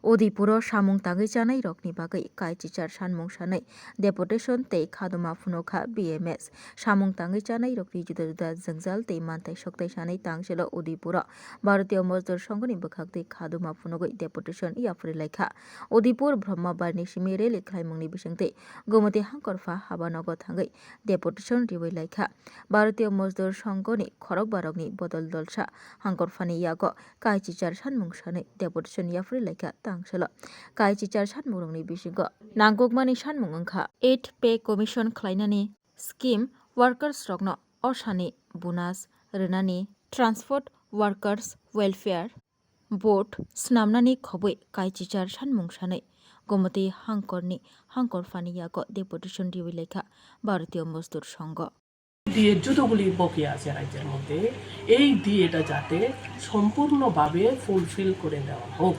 Odipuro samung tangi janai rokni bagai kai chichar sanmung sanai deputation tei khaduma phunoka BMS samung tangi janai rokni juda juda jangjal tei mantai soktai sanai tangchelo Odipuro Bharatiya Mazdur Sangh ni bwkhak tei khaduma phunogoi deputation yapuri laikha Odipur Brahmabarni simi reli khlaimungni bisingtei Gomati hangkorpha habanogo thangai deputation riwai laikha Bharatiya Mazdur Sangh ni khorok barokni bodol dolsa hangkorphani yago kai chichar sanmung sanai deputation yapuri laikha tangchelo kai chichar sanmungni bisingo nangkukmani sanmung wngkha 8 pay commission khlainani scheme workers rokno osani bonus rwnani transport workers welfare board snamnani khoboi kai chichar sanmung sanai Gomati hangkorphani yago deputation riwai laikha Bharatiya Mazdur Sangh দিয়ে যতগুলি বকেয়া আছে রাজ্যের মধ্যে এই দিয়েটা যাতে সম্পূর্ণভাবে fulfil করে দেওয়া হোক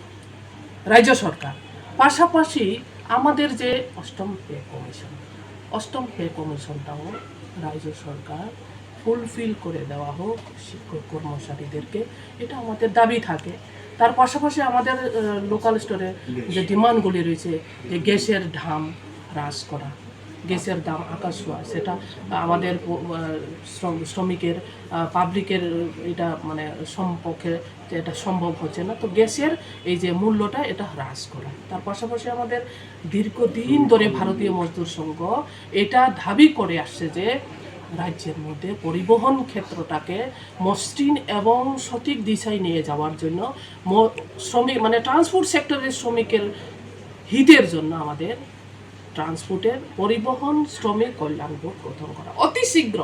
রাজ্য সরকার পাশাপাশি আমাদের যে অষ্টম পে কমিশনটাও রাজ্য সরকার ফুলফিল করে দেওয়া হোক শিক্ষক কর্মচারীদেরকে এটা আমাদের দাবি থাকে তার পাশাপাশি আমাদের লোকাল স্টোরে যে ডিমান্ডগুলি রয়েছে যে গ্যাসের দাম হ্রাস করা গ্যাসের দাম আকাশ ছোঁয়া সেটা আমাদের শ্রমিকের পাবলিকের এটা মানে সম্পর্কে এটা সম্ভব হচ্ছে না তো গ্যাসের এই যে মূল্যটা এটা হ্রাস করা তার পাশাপাশি আমাদের দীর্ঘদিন ধরে ভারতীয় মজদুর সংঘ এটা দাবি করে আসছে যে রাজ্যের মধ্যে পরিবহন ক্ষেত্রটাকে মসৃণ এবং সঠিক দিশায় নিয়ে যাওয়ার জন্য শ্রমিক মানে ট্রান্সপোর্ট সেক্টরের শ্রমিকের হিতের জন্য আমাদের ট্রান্সপোর্টের পরিবহন শ্রমিক কল্যাণ বোর্ড গঠন করা অতি শীঘ্র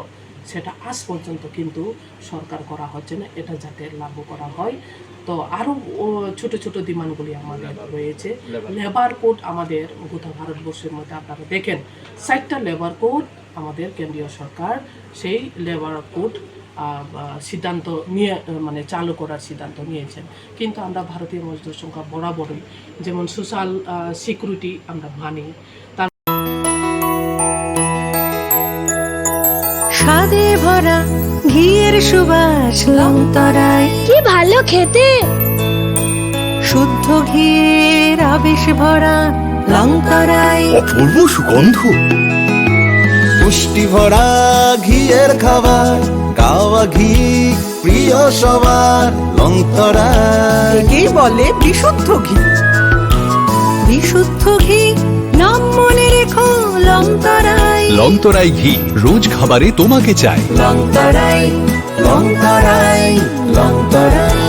সেটা আজ পর্যন্ত কিন্তু সরকার করা হচ্ছে না এটা যাতে লাগু করা হয় তো আরও ছোট ছোট ডিমান্ডগুলি আমাদের রয়েছে লেবার কোড আমাদের গোটা ভারতবর্ষের মধ্যে আপনারা দেখেন 60টা লেবার কোড আমাদের কেন্দ্রীয় সরকার সেই লেবার কোড সিদ্ধান্ত নিয়ে মানে চালু করার সিদ্ধান্ত নিয়েছেন কিন্তু আমরা ভারতীয় মজদুর সংঘ বরাবরই যেমন সোশ্যাল সিকিউরিটি আমরা মানি স্বাদে ভরা ঘিয়ের সুবাস লংতরায় কি ভালো খেতে শুদ্ধ ঘিয়ের আবেশ ভরা লংতরায় অপূর্ব সুগন্ধ পুষ্টি ভরা ঘিয়ের খাবার গাওয়া ঘি প্রিয় সবার লংতরায় একেই বলে বিশুদ্ধ ঘি বিশুদ্ধ ঘি নাম মনে রেখো লংতরায় লংতরাই ঘি রোজ খাবারে তোমাকে চাই লংতরায় লংতরায় লংতরায়